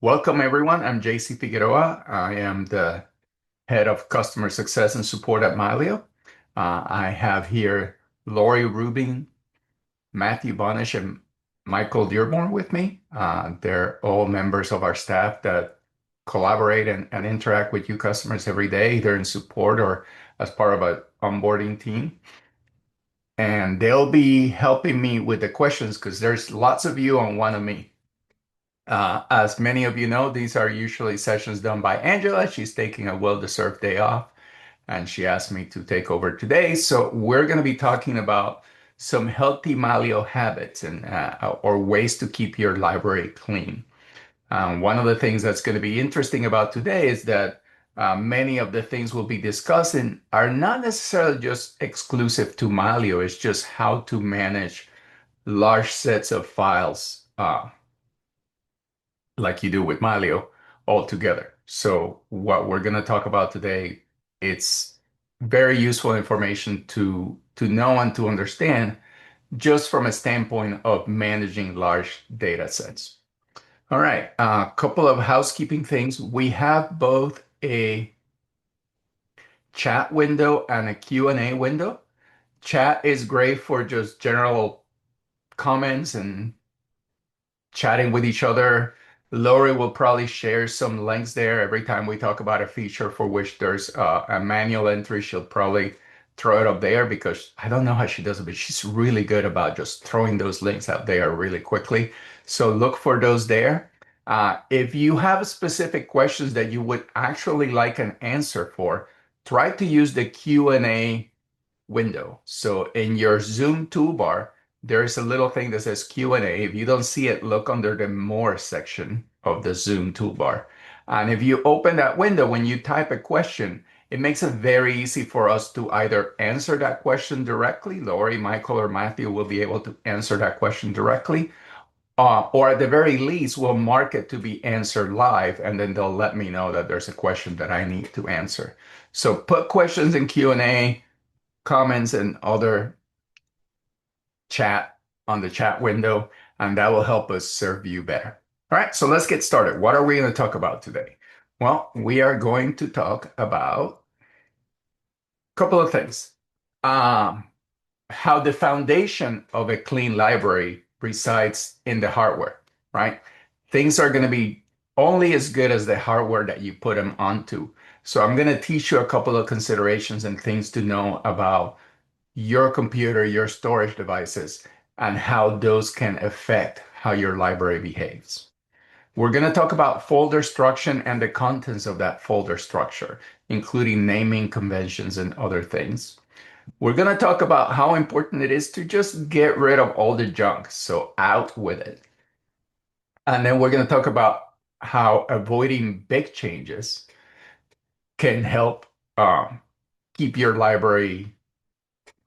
Welcome, everyone. I'm JC Figueroa. I am the head of customer success and support at Mylio. I have here Lori Rubin, Matthew Bonish, and Michael Dearborn with me. They're all members of our staff that collaborate and interact with you customers every day, either in support or as part of an onboarding team. And they'll be helping me with the questions because there's lots of you on one of me. As many of you know, these are usually sessions done by Angela. She's taking a well-deserved day off, and she asked me to take over today. So we're going to be talking about some healthy Mylio habits and or ways to keep your library clean. One of the things that's going to be interesting about today is that many of the things we'll be discussing are not necessarily just exclusive to Mylio. It's just how to manage large sets of files like you do with Mylio all together. So what we're going to talk about today, it's very useful information to know and to understand just from a standpoint of managing large data sets. All right, a couple of housekeeping things. We have both a chat window and a Q&A window. Chat is great for just general comments and chatting with each other. Lori will probably share some links there every time we talk about a feature for which there's a manual entry. She'll probably throw it up there because I don't know how she does it, but she's really good about just throwing those links out there really quickly. So look for those there. If you have specific questions that you would actually like an answer for, try to use the Q&A window. So in your Zoom toolbar, there is a little thing that says Q&A. If you don't see it, look under the More section of the Zoom toolbar. And if you open that window, when you type a question, it makes it very easy for us to either answer that question directly. Lori, Michael, or Matthew will be able to answer that question directly. Or at the very least, we'll mark it to be answered live, and then they'll let me know that there's a question that I need to answer. So put questions in Q&A, comments, and other chat on the chat window, and that will help us serve you better. All right, so let's get started. What are we going to talk about today? Well, we are going to talk about a couple of things. How the foundation of a clean library resides in the hardware, right? Things are going to be only as good as the hardware that you put them onto. So I'm going to teach you a couple of considerations and things to know about your computer, your storage devices, and how those can affect how your library behaves. We're going to talk about folder structure and the contents of that folder structure, including naming conventions and other things. We're going to talk about how important it is to just get rid of all the junk, so out with it. And then we're going to talk about how avoiding big changes can help keep your library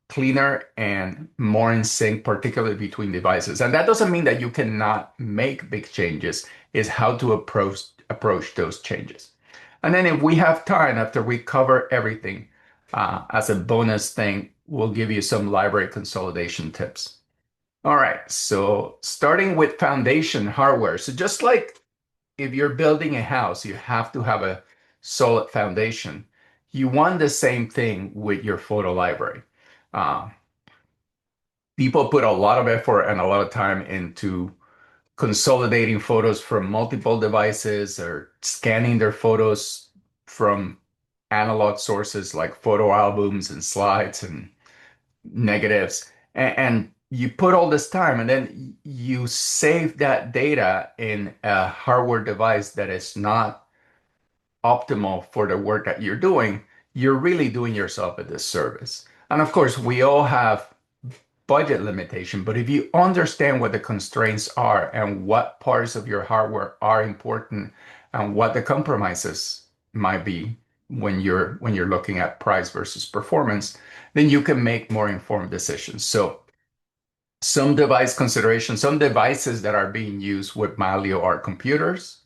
cleaner and more in sync, particularly between devices. And that doesn't mean that you cannot make big changes, it's how to approach those changes. And then if we have time after we cover everything, as a bonus thing, we'll give you some library consolidation tips. All right, so starting with foundation hardware. So just like if you're building a house, you have to have a solid foundation. You want the same thing with your photo library. Uh, People put a lot of effort and a lot of time into consolidating photos from multiple devices or scanning their photos from analog sources like photo albums and slides and negatives. And you put all this time and then you save that data in a hardware device that is not optimal for the work that you're doing. You're really doing yourself a disservice. And of course, we all have budget limitation, but if you understand what the constraints are and what parts of your hardware are important and what the compromises might be when you're looking at price versus performance, then you can make more informed decisions. So some device considerations, some devices that are being used with Mylio are computers,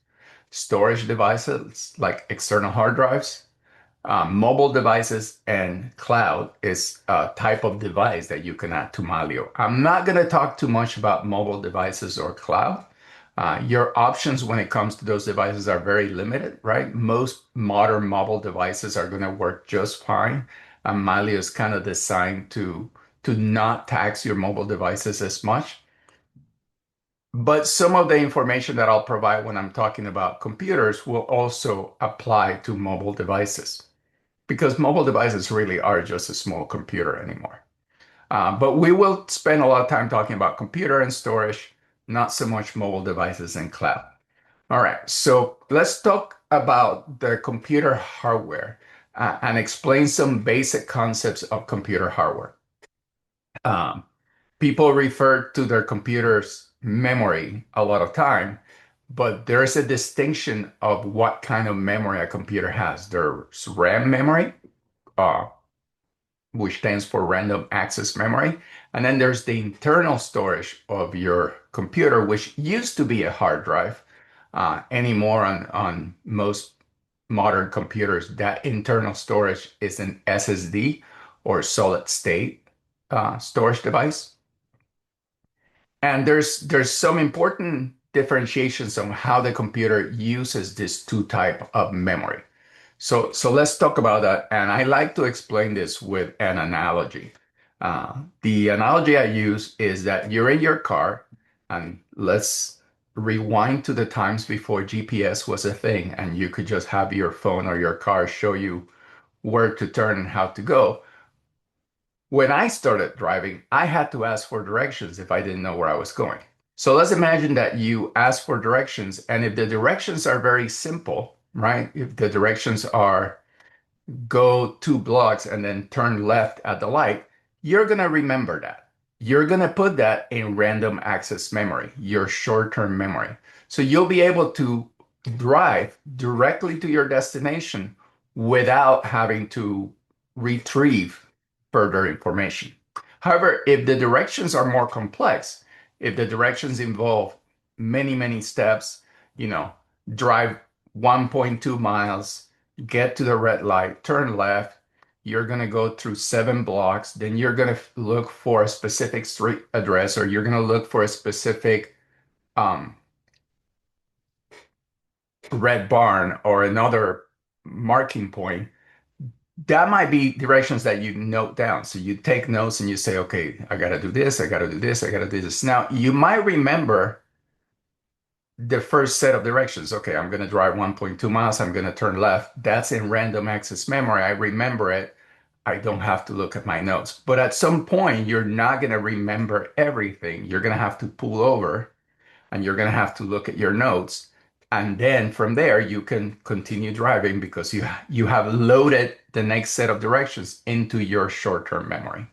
storage devices like external hard drives, mobile devices, and cloud is a type of device that you can add to Mylio. I'm not going to talk too much about mobile devices or cloud. Your options when it comes to those devices are very limited, right? Most modern mobile devices are going to work just fine. And Mylio is kind of designed to not tax your mobile devices as much. But some of the information that I'll provide when I'm talking about computers will also apply to mobile devices because mobile devices really are just a small computer anymore. But we will spend a lot of time talking about computer and storage, not so much mobile devices and cloud. All right, so let's talk about the computer hardware and explain some basic concepts of computer hardware. Um, People refer to their computer's memory a lot of time, but there's a distinction of what kind of memory a computer has. There's RAM memory, uh, which stands for random access memory. And then there's the internal storage of your computer, which used to be a hard drive. Anymore on most modern computers, that internal storage is an SSD or solid state storage device. And there's some important differentiations on how the computer uses this two type of memory. So let's talk about that. And I like to explain this with an analogy. The analogy I use is that you're in your car, and let's rewind to the times before GPS was a thing, and you could just have your phone or your car show you where to turn and how to go. When I started driving, I had to ask for directions if I didn't know where I was going. So let's imagine that you ask for directions, and if the directions are very simple, right? If the directions are go 2 blocks and then turn left at the light, you're going to remember that. You're going to put that in random access memory, your short-term memory. So you'll be able to drive directly to your destination without having to retrieve further information. However, if the directions are more complex, if the directions involve many, many steps, you know, drive 1.2 miles, get to the red light, turn left. You're going to go through 7 blocks. Then you're going to look for a specific street address, or you're going to look for a specific um, red barn or another marking point. That might be directions that you note down. So you take notes and you say, okay, I got to do this, I got to do this, I got to do this. Now, you might remember the first set of directions. Okay, I'm going to drive 1.2 miles. I'm going to turn left. That's in random access memory. I remember it. I don't have to look at my notes. But at some point, you're not going to remember everything. You're going to have to pull over and you're going to have to look at your notes. And then from there, you can continue driving because you have loaded the next set of directions into your short-term memory.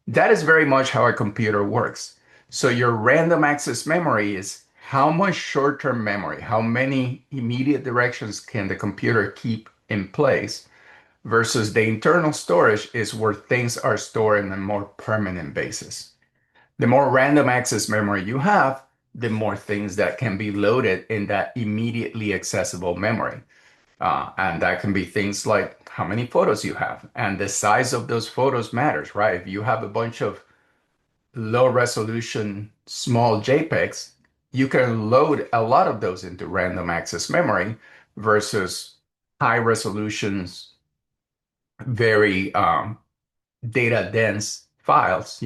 That is very much how a computer works. So your random access memory is how much short-term memory, how many immediate directions can the computer keep in place versus the internal storage is where things are stored on a more permanent basis. The more random access memory you have, the more things that can be loaded in that immediately accessible memory. And that can be things like how many photos you have. And the size of those photos matters, right? If you have a bunch of low resolution small JPEGs, you can load a lot of those into random access memory versus high resolutions, very data dense files.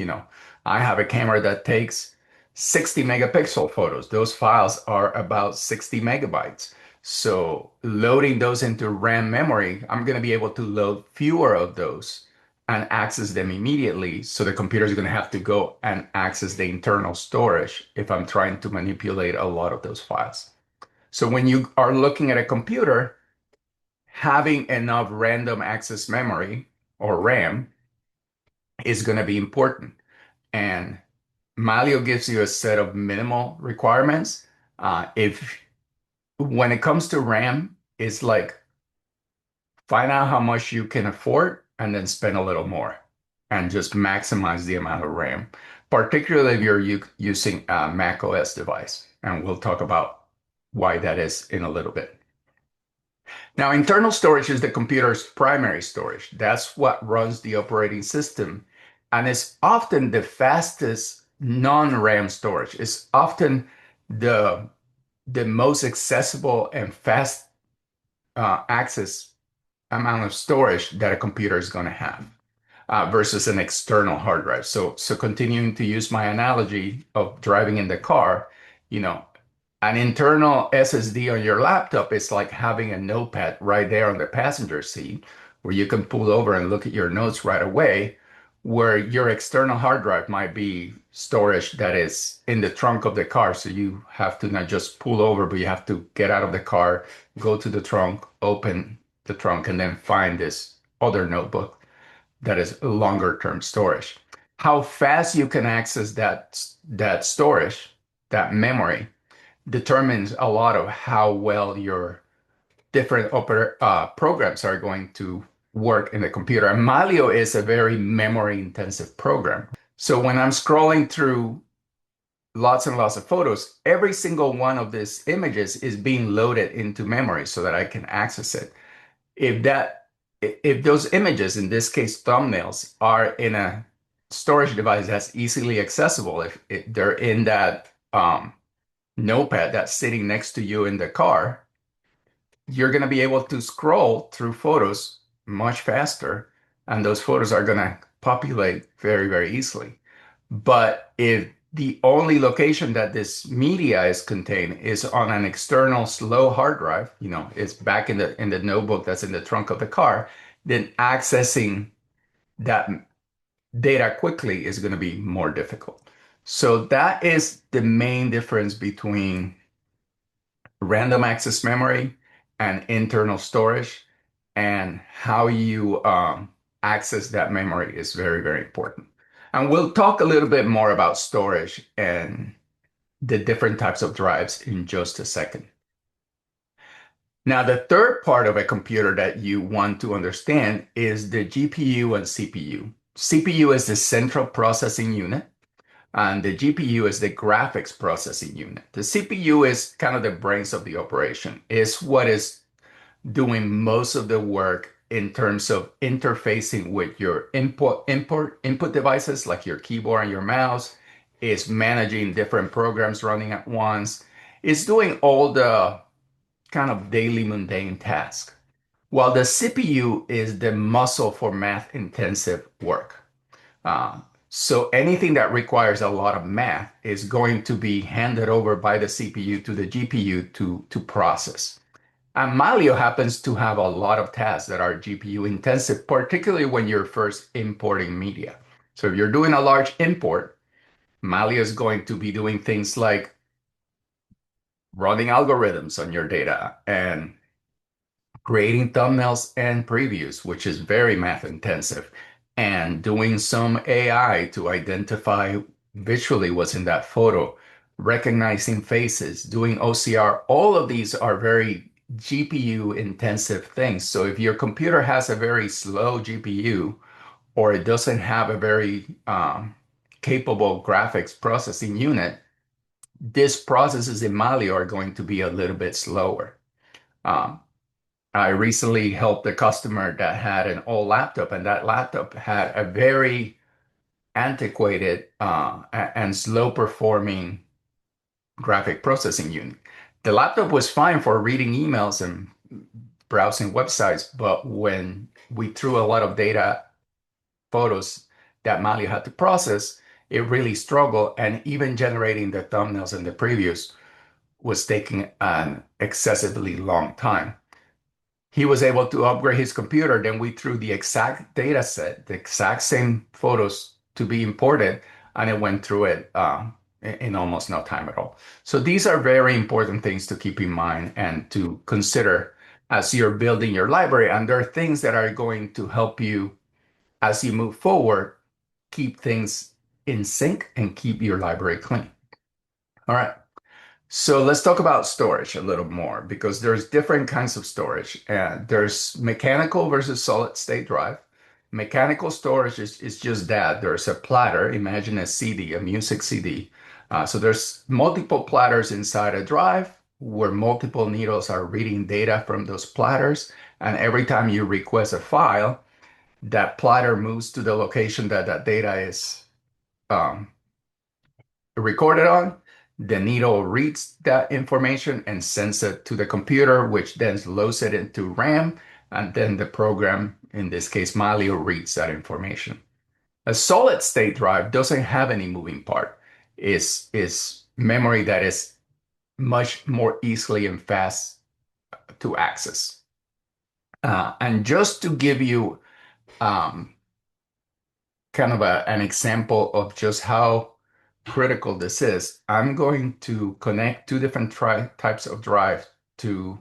I have a camera that takes 60 megapixel photos. Those files are about 60 megabytes. So loading those into RAM memory, I'm going to be able to load fewer of those and access them immediately. So the computer is going to have to go and access the internal storage if I'm trying to manipulate a lot of those files. So when you are looking at a computer, having enough random access memory or RAM is going to be important. And Mylio gives you a set of minimal requirements. If when it comes to RAM, it's like find out how much you can afford and then spend a little more and just maximize the amount of RAM, particularly if you're using a Mac OS device. And we'll talk about why that is in a little bit. Now, internal storage is the computer's primary storage. That's what runs the operating system. And it's often the fastest non-RAM storage. It's often the the most accessible and fast access amount of storage that a computer is going to have versus an external hard drive. So continuing to use my analogy of driving in the car, you know, an internal SSD on your laptop is like having a notepad right there on the passenger seat where you can pull over and look at your notes right away, where your external hard drive might be storage that is in the trunk of the car. So you have to not just pull over, but you have to get out of the car, go to the trunk, open the trunk, and then find this other notebook that is longer term storage. How fast you can access that storage, that memory, determines a lot of how well your different programs are going to work in the computer. And Mylio is a very memory intensive program. So when I'm scrolling through lots and lots of photos, every single one of these images is being loaded into memory so that I can access it. If that if those images, in this case thumbnails, are in a storage device that's easily accessible, if they're in that notepad that's sitting next to you in the car, you're going to be able to scroll through photos much faster, and those photos are going to populate very, very easily. But if the only location that this media is contained is on an external slow hard drive, it's back in the notebook that's in the trunk of the car, then accessing that data quickly is going to be more difficult. So that is the main difference between random access memory and internal storage, and how you access that memory is very, very important. And we'll talk a little bit more about storage and the different types of drives in just a second. Now, the third part of a computer that you want to understand is the GPU and CPU. CPU is the central processing unit, and the GPU is the graphics processing unit. The CPU is kind of the brains of the operation. It's what is doing most of the work in terms of interfacing with your input devices like your keyboard and your mouse. Is managing different programs running at once. It's doing all the kind of daily mundane tasks. While the CPU is the muscle for math intensive work. Uh, so anything that requires a lot of math is going to be handed over by the CPU to the GPU to process. And Mylio happens to have a lot of tasks that are GPU intensive, particularly when you're first importing media. So if you're doing a large import, Mylio is going to be doing things like running algorithms on your data and creating thumbnails and previews, which is very math intensive, and doing some AI to identify visually what's in that photo, recognizing faces, doing OCR. All of these are very GPU intensive things. So if your computer has a very slow GPU, or it doesn't have a very capable graphics processing unit, these processes in Mali are going to be a little bit slower. Um, I recently helped a customer that had an old laptop, and that laptop had a very antiquated and slow performing graphic processing unit. The laptop was fine for reading emails and browsing websites, but when we threw a lot of data, photos that Mali had to process, it really struggled, and even generating the thumbnails and the previews was taking an excessively long time. He was able to upgrade his computer. Then we threw the exact data set, the exact same photos to be imported, and it went through it in almost no time at all. So these are very important things to keep in mind and to consider as you're building your library. And there are things that are going to help you as you move forward, keep things in sync and keep your library clean. All right. So let's talk about storage a little more, because there's different kinds of storage. And there's mechanical versus solid state drive. Mechanical storage is just that. There's a platter. Imagine a CD, a music CD. So there's multiple platters inside a drive where multiple needles are reading data from those platters. And every time you request a file, that platter moves to the location that that data is um, recorded on, The needle reads that information and sends it to the computer, which then loads it into RAM, and then the program, in this case, Mylio, reads that information. A solid state drive doesn't have any moving part. Is memory that is much more easily and fast to access. And just to give you um, kind of an example of just how critical this is, I'm going to connect two different types of drive to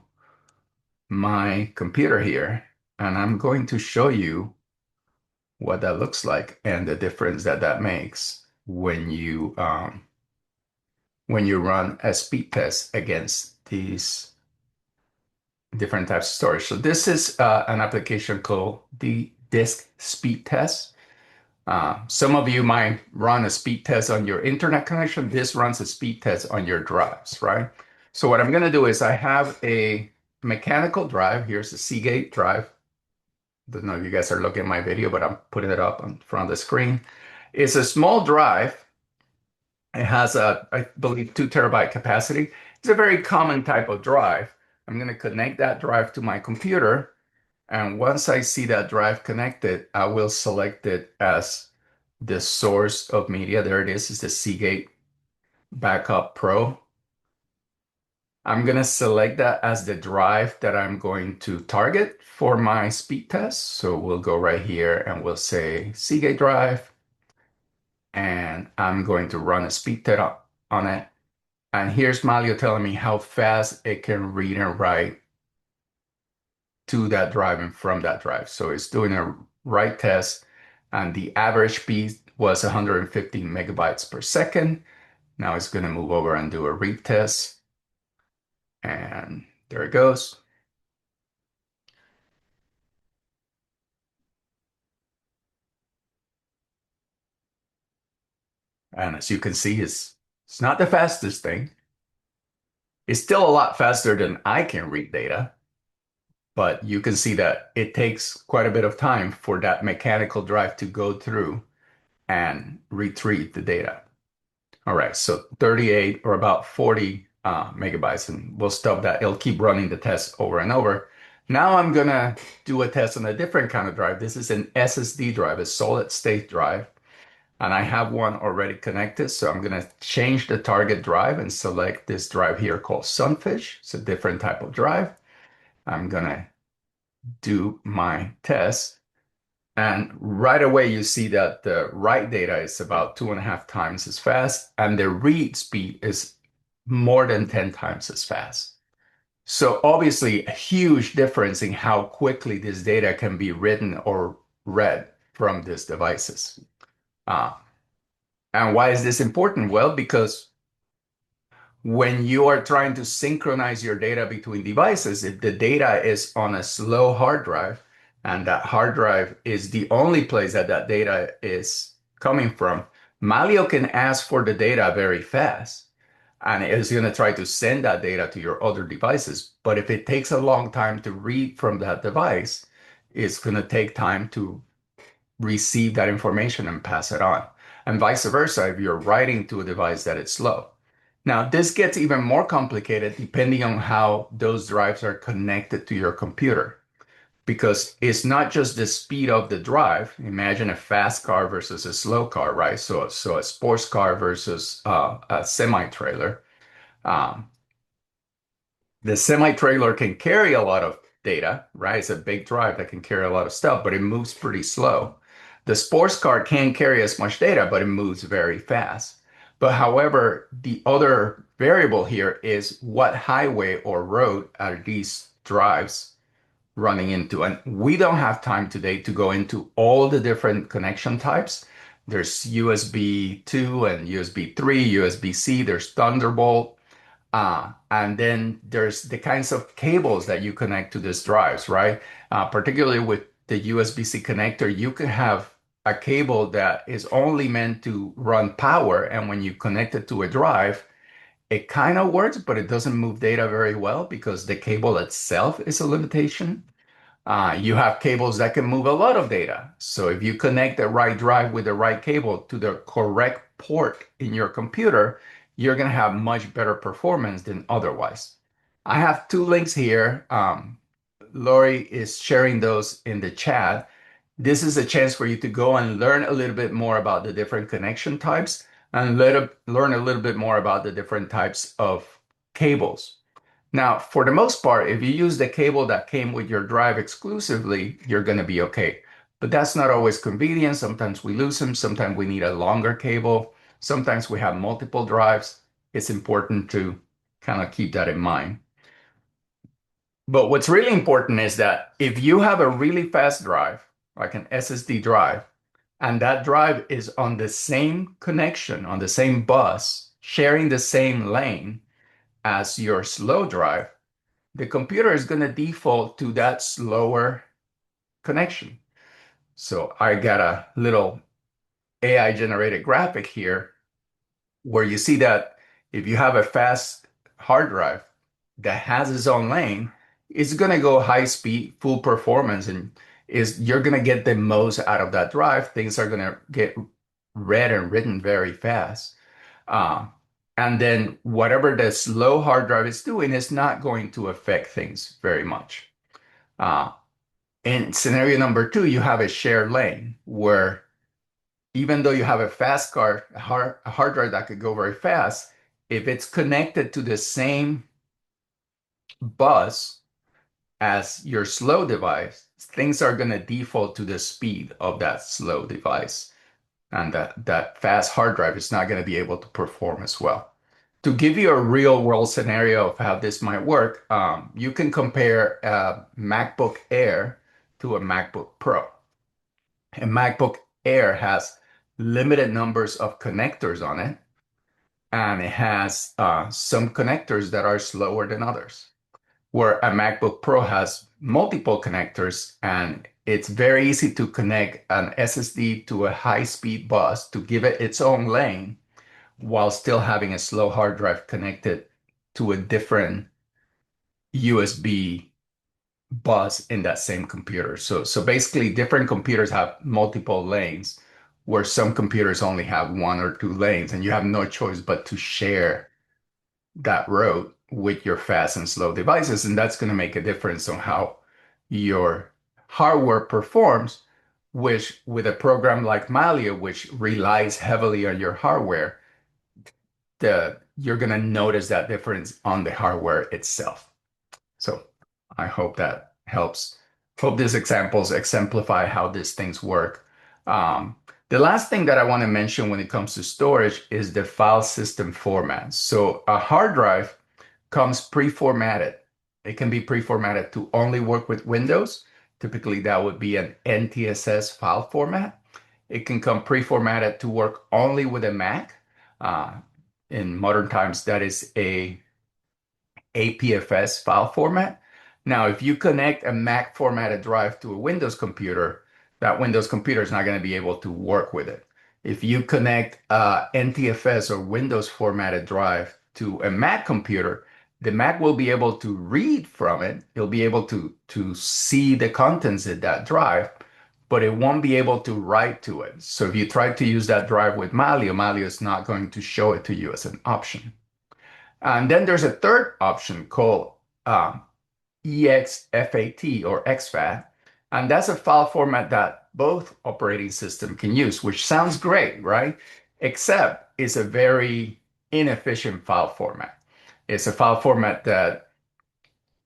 my computer here, and I'm going to show you what that looks like and the difference that that makes when you run a speed test against these different types of storage. So this is an application called the disk speed test. Some of you might run a speed test on your internet connection. This runs a speed test on your drives, right? So what I'm going to do is I have a mechanical drive. Here's a Seagate drive. Don't know if you guys are looking at my video, but I'm putting it up in front of the screen. It's a small drive. It has a, I believe, 2 terabyte capacity. It's a very common type of drive. I'm going to connect that drive to my computer. And once I see that drive connected, I will select it as the source of media. There it is. It's the Seagate Backup Pro. I'm going to select that as the drive that I'm going to target for my speed test. So we'll go right here and we'll say Seagate drive. And I'm going to run a speed test on it. And here's Mylio telling me how fast it can read and write to that drive and from that drive. So it's doing a write test, and the average speed was 150 megabytes per second. Now it's going to move over and do a read test. And there it goes. And as you can see, it's not the fastest thing. It's still a lot faster than I can read data, but you can see that it takes quite a bit of time for that mechanical drive to go through and retrieve the data. All right, so 38 or about 40 megabytes, and we'll stop that. It'll keep running the test over and over. Now I'm gonna do a test on a different kind of drive. This is an SSD drive, a solid state drive, and I have one already connected. So I'm gonna change the target drive and select this drive here called Sunfish. It's a different type of drive. I'm gonna do my test. And right away, you see that the write data is about 2.5 times as fast, and the read speed is more than 10 times as fast. So obviously, a huge difference in how quickly this data can be written or read from these devices. Uh, and why is this important? Well, because when you are trying to synchronize your data between devices, if the data is on a slow hard drive, and that hard drive is the only place that that data is coming from, Mylio can ask for the data very fast, and it's going to try to send that data to your other devices. But if it takes a long time to read from that device, it's going to take time to receive that information and pass it on. And vice versa, if you're writing to a device that is slow. Now, this gets even more complicated depending on how those drives are connected to your computer, because it's not just the speed of the drive. Imagine a fast car versus a slow car, right? So a sports car versus a semi-trailer. Um, the semi-trailer can carry a lot of data, right? It's a big drive that can carry a lot of stuff, but it moves pretty slow. The sports car can carry as much data, but it moves very fast. But however, the other variable here is what highway or road are these drives running into? And we don't have time today to go into all the different connection types. There's USB 2 and USB 3, USB-C, there's Thunderbolt. And then there's the kinds of cables that you connect to these drives, right? Particularly with the USB-C connector, you can have a cable that is only meant to run power. And when you connect it to a drive, it kind of works, but it doesn't move data very well because the cable itself is a limitation. You have cables that can move a lot of data. So if you connect the right drive with the right cable to the correct port in your computer, you're going to have much better performance than otherwise. I have two links here. Lori is sharing those in the chat. This is a chance for you to go and learn a little bit more about the different connection types and learn a little bit more about the different types of cables. Now, for the most part, if you use the cable that came with your drive exclusively, you're going to be okay. But that's not always convenient. Sometimes we lose them. Sometimes we need a longer cable. Sometimes we have multiple drives. It's important to kind of keep that in mind. But what's really important is that if you have a really fast drive, like an SSD drive, and that drive is on the same connection, on the same bus, sharing the same lane as your slow drive, the computer is going to default to that slower connection. So I got a little AI generated graphic here where you see that if you have a fast hard drive that has its own lane, it's going to go high speed, full performance, and you're going to get the most out of that drive. Things are going to get read and written very fast. Uh, and then whatever the slow hard drive is doing is not going to affect things very much. Uh, in scenario number two, you have a shared lane where even though you have a fast car, a hard drive that could go very fast, if it's connected to the same bus as your slow device, things are going to default to the speed of that slow device. And that fast hard drive is not going to be able to perform as well. To give you a real world scenario of how this might work, you can compare a MacBook Air to a MacBook Pro. A MacBook Air has limited numbers of connectors on it, and it has some connectors that are slower than others, where a MacBook Pro has multiple connectors, and it's very easy to connect an SSD to a high-speed bus to give it its own lane while still having a slow hard drive connected to a different USB bus in that same computer. So basically, different computers have multiple lanes, where some computers only have one or two lanes, and you have no choice but to share that road with your fast and slow devices. And that's going to make a difference on how your hardware performs, which with a program like Mylio, which relies heavily on your hardware, you're going to notice that difference on the hardware itself. So I hope that helps. Hope these examples exemplify how these things work. The last thing that I want to mention when it comes to storage is the file system format. So a hard drive comes pre-formatted. It can be pre-formatted to only work with Windows. Typically, that would be an NTSS file format. It can come pre-formatted to work only with a Mac. In modern times, that is a APFS file format. Now, if you connect a Mac formatted drive to a Windows computer, that Windows computer is not going to be able to work with it. If you connect NTFS or Windows formatted drive to a Mac computer, the Mac will be able to read from it. It'll be able to see the contents of that drive, but it won't be able to write to it. So if you try to use that drive with Mylio, Mylio is not going to show it to you as an option. And then there's a third option called EXFAT or exFAT, and that's a file format that both operating systems can use, which sounds great, right? Except it's a very inefficient file format. It's a file format that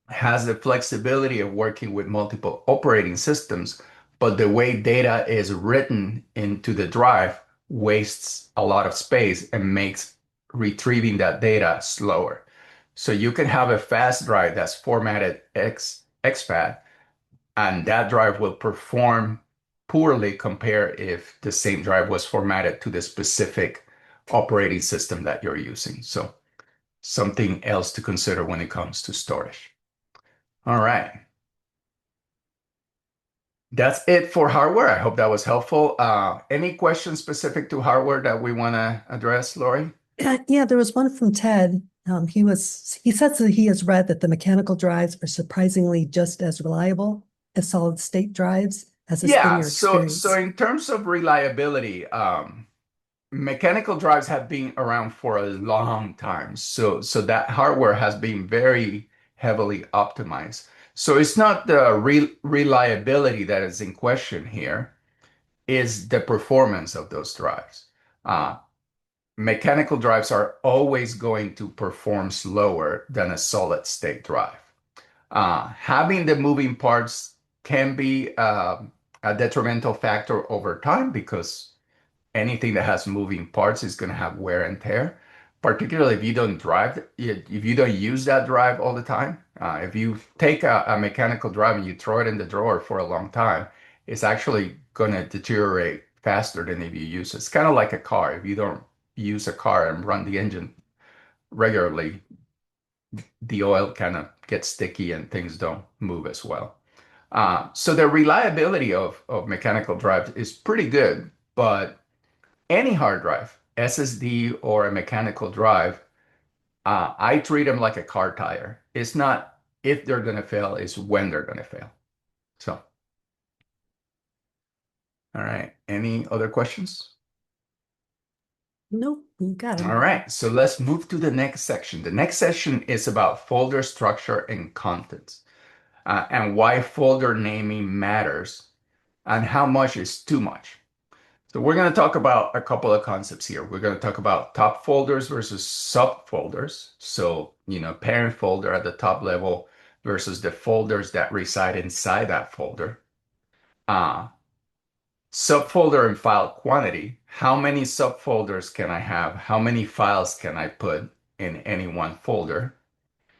has the flexibility of working with multiple operating systems, but the way data is written into the drive wastes a lot of space and makes retrieving that data slower. So you can have a fast drive that's formatted exFAT, and that drive will perform poorly compared if the same drive was formatted to the specific operating system that you're using. So something else to consider when it comes to storage. All right. That's it for hardware. I hope that was helpful. Any questions specific to hardware that we want to address, Lori? Yeah, there was one from Ted. He says that he has read that the mechanical drives are surprisingly just as reliable as solid state drives. Has this been Yeah, your so experience? in terms of reliability, mechanical drives have been around for a long time. So that hardware has been very heavily optimized. So it's not the reliability that is in question here, is the performance of those drives. Uh, Mechanical drives are always going to perform slower than a solid state drive. Having the moving parts can be a detrimental factor over time because anything that has moving parts is going to have wear and tear, particularly if you don't drive, if you don't use that drive all the time. If you take a mechanical drive and you throw it in the drawer for a long time, it's actually going to deteriorate faster than if you use it. It's kind of like a car. If you don't use a car and run the engine regularly, the oil kind of gets sticky and things don't move as well. So the reliability of mechanical drives is pretty good, but any hard drive, SSD or a mechanical drive, I treat them like a car tire. It's not if they're going to fail, it's when they're going to fail. So, all right. Any other questions? Nope, you got All him. right. So let's move to the next section. The next section is about folder structure and contents, and why folder naming matters and how much is too much. So we're going to talk about a couple of concepts here. We're going to talk about top folders versus subfolders. So, parent folder at the top level versus the folders that reside inside that folder. Uh, Subfolder and file quantity. How many subfolders can I have? How many files can I put in any one folder?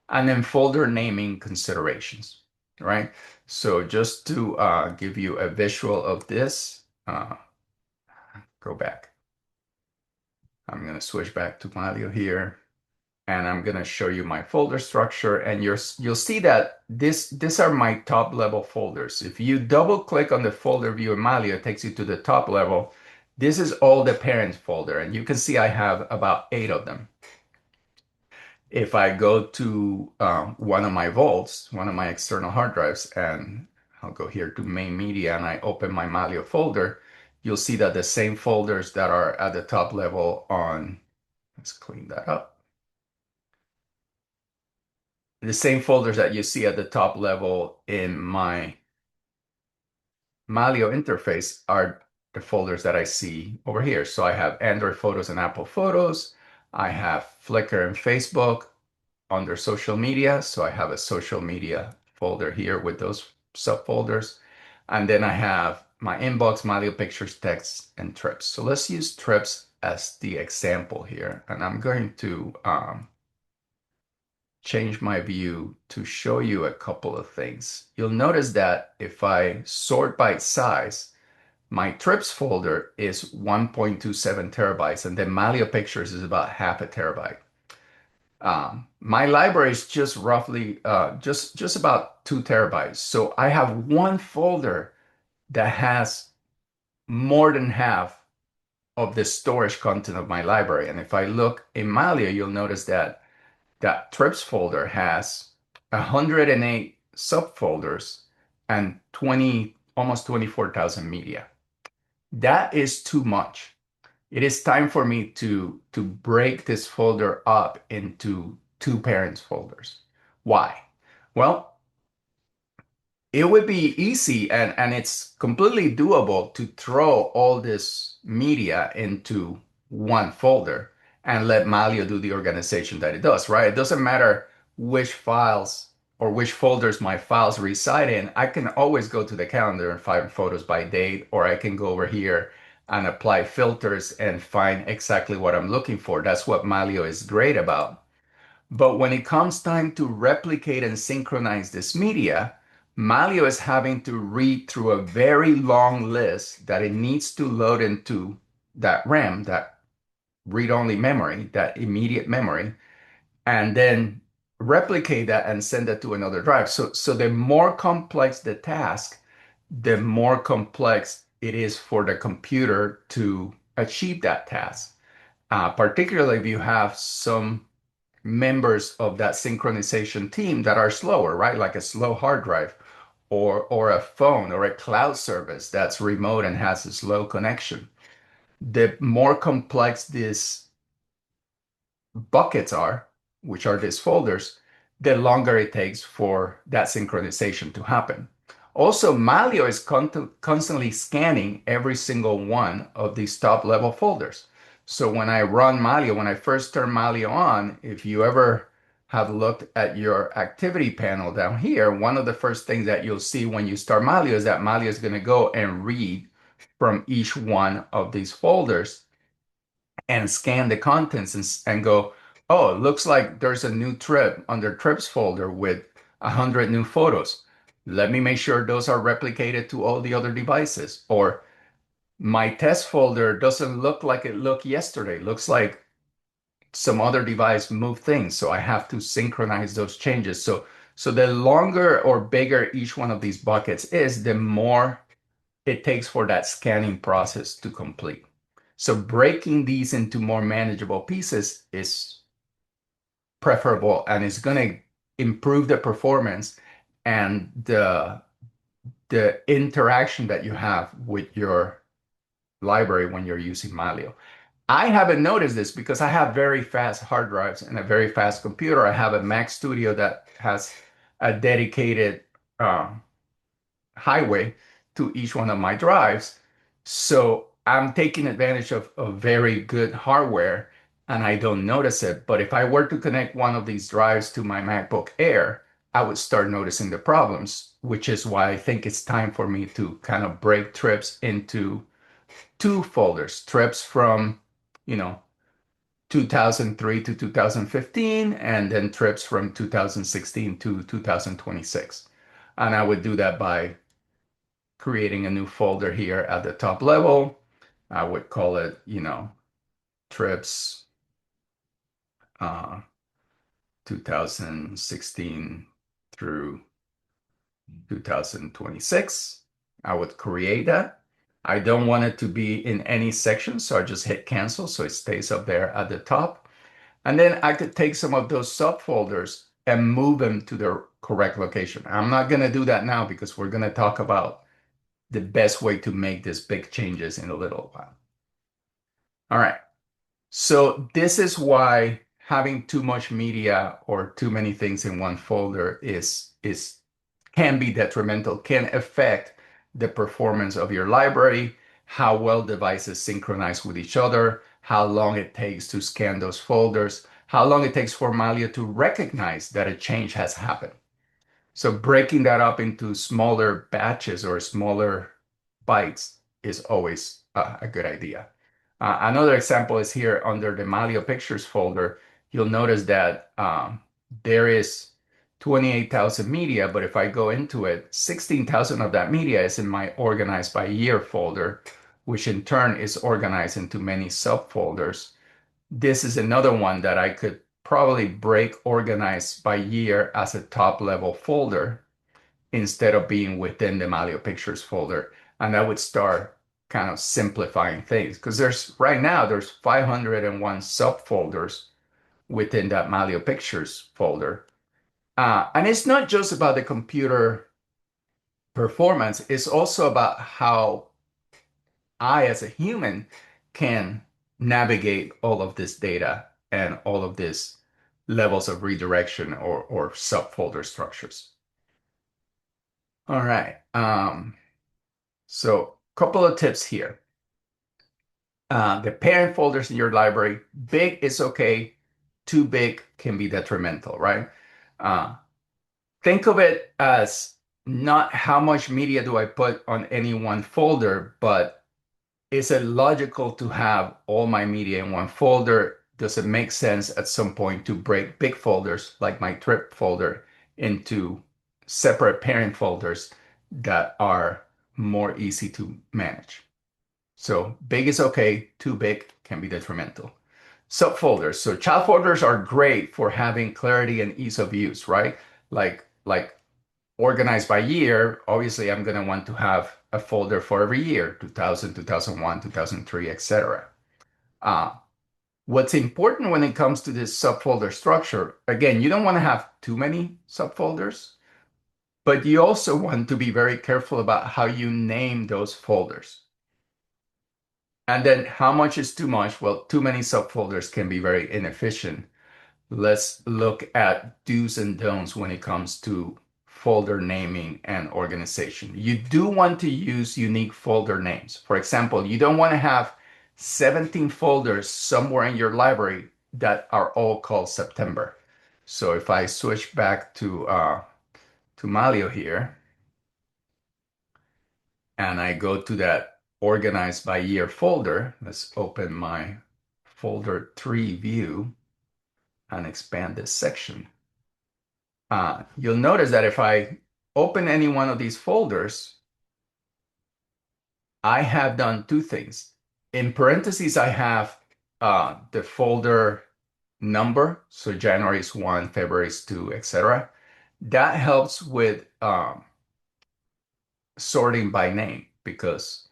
And then folder naming considerations, right? So just to give you a visual of this, go back. I'm going to switch back to Mylio here, and I'm going to show you my folder structure. And you'll see that these are my top level folders. If you double click on the folder view in Mylio, it takes you to the top level. This is all the parent folder, and you can see I have about 8 of them. If I go to one of my vaults, one of my external hard drives, and I'll go here to main media and I open my Mylio folder, you'll see that the same folders that are at the top level on, let's clean that up. The same folders that you see at the top level in my Mylio interface are the folders that I see over here. So I have Android photos and Apple photos. I have Flickr and Facebook under social media. So I have a social media folder here with those subfolders. And then I have my inbox, Mylio pictures, texts, and trips. So let's use trips as the example here. And I'm going to change my view to show you a couple of things. You'll notice that if I sort by size, my trips folder is 1.27 terabytes, and then Mylio Pictures is about half a terabyte. My library is just roughly just about 2 terabytes. So I have one folder that has more than half of the storage content of my library. And if I look in Mylio, you'll notice that that trips folder has 108 subfolders and 20, almost 24,000 media. That is too much. It is time for me to break this folder up into two parents folders. Why? Well, it would be easy and it's completely doable to throw all this media into one folder and let Mylio do the organization that it does, right? It doesn't matter which files or which folders my files reside in. I can always go to the calendar and find photos by date, or I can go over here and apply filters and find exactly what I'm looking for. That's what Mylio is great about. But when it comes time to replicate and synchronize this media, Mylio is having to read through a very long list that it needs to load into that RAM, that read-only memory, that immediate memory, and then replicate that and send it to another drive. So the more complex the task, the more complex it is for the computer to achieve that task. Particularly if you have some members of that synchronization team that are slower, right? Like a slow hard drive or a phone or a cloud service that's remote and has a slow connection. the more complex these buckets are, which are these folders, the longer it takes for that synchronization to happen. Also, Mylio is constantly scanning every single one of these top level folders. So when I run Mylio, when I first turn Mylio on, if you ever have looked at your activity panel down here, one of the first things that you'll see when you start Mylio is that Mylio is going to go and read from each one of these folders and scan the contents and go, oh, it looks like there's a new trip under trips folder with 100 new photos. Let me make sure those are replicated to all the other devices. Or my test folder doesn't look like it looked yesterday. Looks like some other device moved things. So I have to synchronize those changes. So the longer or bigger each one of these buckets is, the more it takes for that scanning process to complete. So breaking these into more manageable pieces is preferable and is going to improve the performance and the interaction that you have with your library when you're using Mylio. I haven't noticed this because I have very fast hard drives and a very fast computer. I have a Mac Studio that has a dedicated highway to each one of my drives. So I'm taking advantage of very good hardware and I don't notice it. But if I were to connect one of these drives to my MacBook Air, I would start noticing the problems, which is why I think it's time for me to kind of break trips into two folders, trips from, you know, 2003 to 2015, and then trips from 2016 to 2026. And I would do that by creating a new folder here at the top level. I would call it, trips uh, 2016 through 2026. I would create that. I don't want it to be in any section, so I just hit cancel so it stays up there at the top. And then I could take some of those subfolders and move them to their correct location. I'm not going to do that now because we're going to talk about the best way to make these big changes in a little while. All right. So this is why having too much media or too many things in one folder is can be detrimental, can affect the performance of your library, how well devices synchronize with each other, how long it takes to scan those folders, how long it takes for Mylio to recognize that a change has happened. So breaking that up into smaller batches or smaller bytes is always a good idea. Another example is here under the Mylio Pictures folder. You'll notice that there is 28,000 media, but if I go into it, 16,000 of that media is in my organized by year folder, which in turn is organized into many subfolders. This is another one that I could probably break organized by year as a top level folder instead of being within the Mylio Pictures folder. And I would start kind of simplifying things because there's 501 subfolders within that Mylio Pictures folder. And it's not just about the computer performance, it's also about how I, as a human, can navigate all of this data and all of these levels of redirection or subfolder structures. All right. So a couple of tips here. The parent folders in your library, big is okay. Too big can be detrimental, right? Uh, think of it as not how much media do I put on any one folder, but is it logical to have all my media in one folder? Does it make sense at some point to break big folders like my trip folder into separate parent folders that are more easy to manage? So big is okay, too big can be detrimental. Subfolders. So child folders are great for having clarity and ease of use, right? Like organized by year, obviously I'm going to want to have a folder for every year, 2000, 2001, 2003, etc. Uh, what's important when it comes to this subfolder structure, again, you don't want to have too many subfolders, but you also want to be very careful about how you name those folders. And then how much is too much? Well, too many subfolders can be very inefficient. Let's look at do's and don'ts when it comes to folder naming and organization. You do want to use unique folder names. For example, you don't want to have 17 folders somewhere in your library that are all called September. So if I switch back to Mylio here and I go to that organized by year folder, let's open my folder 3 view and expand this section. You'll notice that if I open any one of these folders, I have done two things. In parentheses, I have the folder number. So January is 1, February is 2, etc. That helps with sorting by name because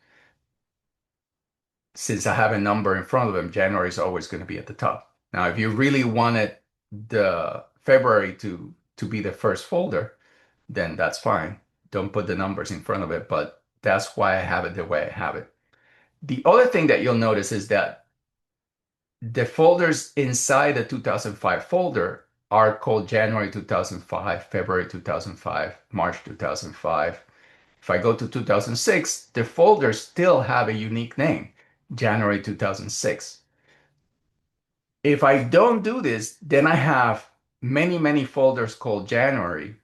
since I have a number in front of them, January is always going to be at the top. Now, if you really wanted the February to be the first folder, then that's fine. Don't put the numbers in front of it, but that's why I have it the way I have it. The other thing that you'll notice is that the folders inside the 2005 folder are called January 2005, February 2005, March 2005. If I go to 2006, the folders still have a unique name, January 2006. If I don't do this, then I have many, many folders called January.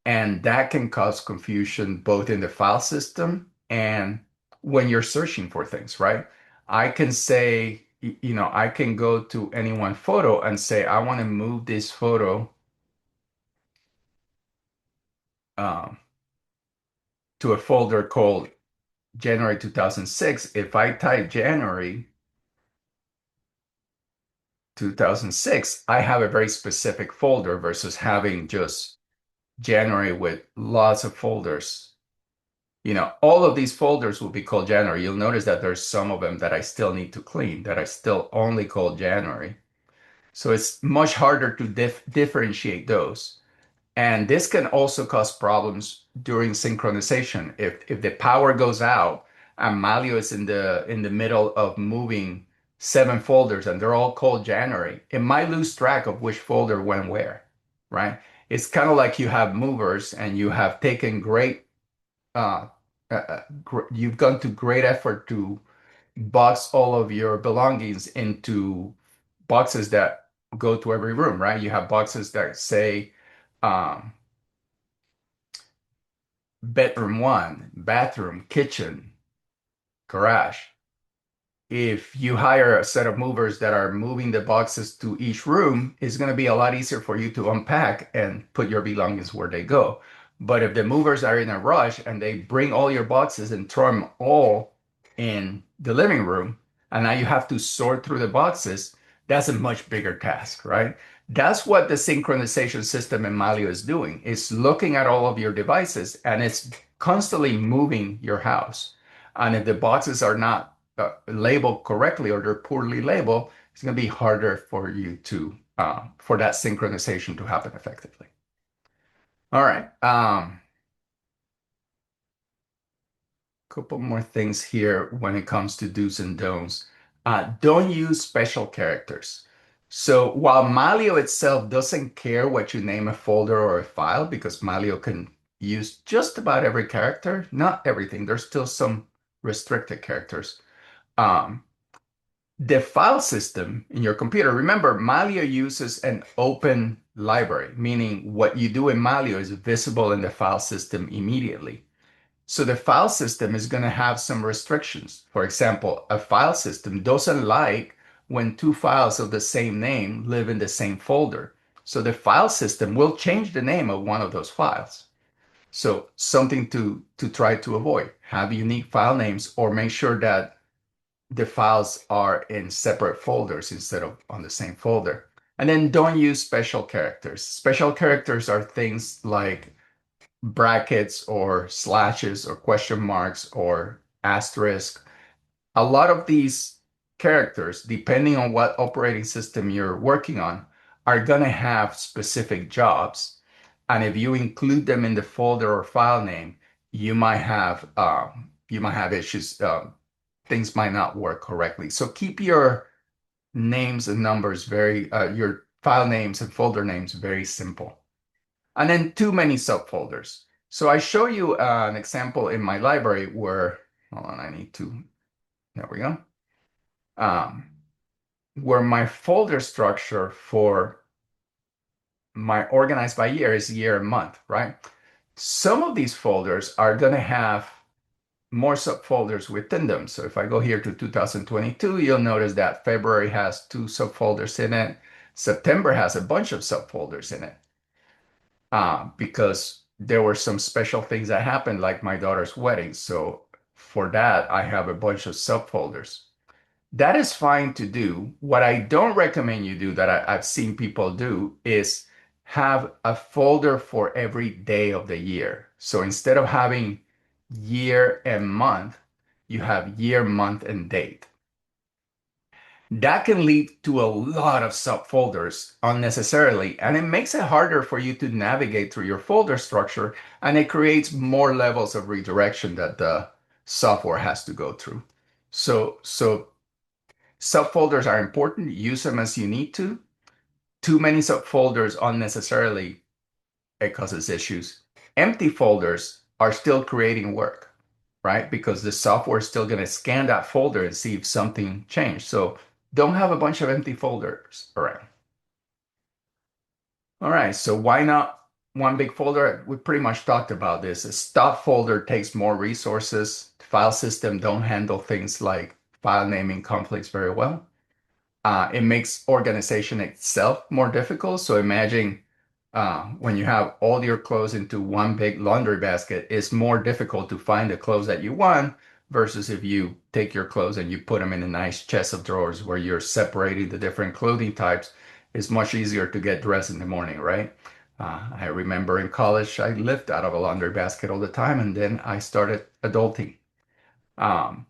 And that can cause confusion both in the file system and when you're searching for things, right? I can say, I can go to any one photo and say, I want to move this photo um, to a folder called January 2006. If I type January 2006, I have a very specific folder versus having just January with lots of folders. All of these folders will be called January. You'll notice that there's some of them that I still need to clean that I still only call January. So it's much harder to differentiate those. And this can also cause problems during synchronization. If the power goes out and Mylio is in the middle of moving 7 folders and they're all called January, it might lose track of which folder went where, right? It's kind of like you have movers and you have taken uh, you've gone to great effort to box all of your belongings into boxes that go to every room, right? You have boxes that say um, bedroom one, bathroom, kitchen, garage. If you hire a set of movers that are moving the boxes to each room, it's going to be a lot easier for you to unpack and put your belongings where they go. But if the movers are in a rush and they bring all your boxes and throw them all in the living room, and now you have to sort through the boxes, that's a much bigger task, right? That's what the synchronization system in Mylio is doing. It's looking at all of your devices and it's constantly moving your house. And if the boxes are not labeled correctly or they're poorly labeled, it's going to be harder for you to for that synchronization to happen effectively. All right. Couple more things here when it comes to do's and don'ts. Don't use special characters. So while Mylio itself doesn't care what you name a folder or a file, because Mylio can use just about every character, not everything. There's still some restricted characters. Um, The file system in your computer, remember, Mylio uses an open library, meaning what you do in Mylio is visible in the file system immediately. So the file system is going to have some restrictions. For example, a file system doesn't like when two files of the same name live in the same folder. So the file system will change the name of one of those files. So something to try to avoid. Have unique file names or make sure that the files are in separate folders instead of on the same folder. And then don't use special characters. Special characters are things like brackets or slashes or question marks or asterisk. A lot of these characters, depending on what operating system you're working on, are going to have specific jobs. And if you include them in the folder or file name, you might have issues. things might not work correctly. So keep your names and numbers your file names and folder names very simple. And then too many subfolders. So I show you an example in my library where, hold on, there we go. Um, where my folder structure for my organized by year is year and month, right? Some of these folders are going to have more subfolders within them. So if I go here to 2022, you'll notice that February has two subfolders in it. September has a bunch of subfolders in it because there were some special things that happened, like my daughter's wedding. So for that, I have a bunch of subfolders. That is fine to do. What I don't recommend you do that I've seen people do is have a folder for every day of the year. So instead of having year and month, you have year, month, and date. That can lead to a lot of subfolders unnecessarily, and it makes it harder for you to navigate through your folder structure, and it creates more levels of redirection that the software has to go through. So subfolders are important. Use them as you need to. Too many subfolders unnecessarily, it causes issues. Empty folders are still creating work, right? Because the software is still going to scan that folder and see if something changed. So don't have a bunch of empty folders around. All right, so why not one big folder? We pretty much talked about this. A stop folder takes more resources. File system don't handle things like file naming conflicts very well. It makes organization itself more difficult. So imagine when you have all your clothes into one big laundry basket, it's more difficult to find the clothes that you want versus if you take your clothes and you put them in a nice chest of drawers where you're separating the different clothing types. It's much easier to get dressed in the morning, right? I remember in college, I lived out of a laundry basket all the time, and then I started adulting. Um,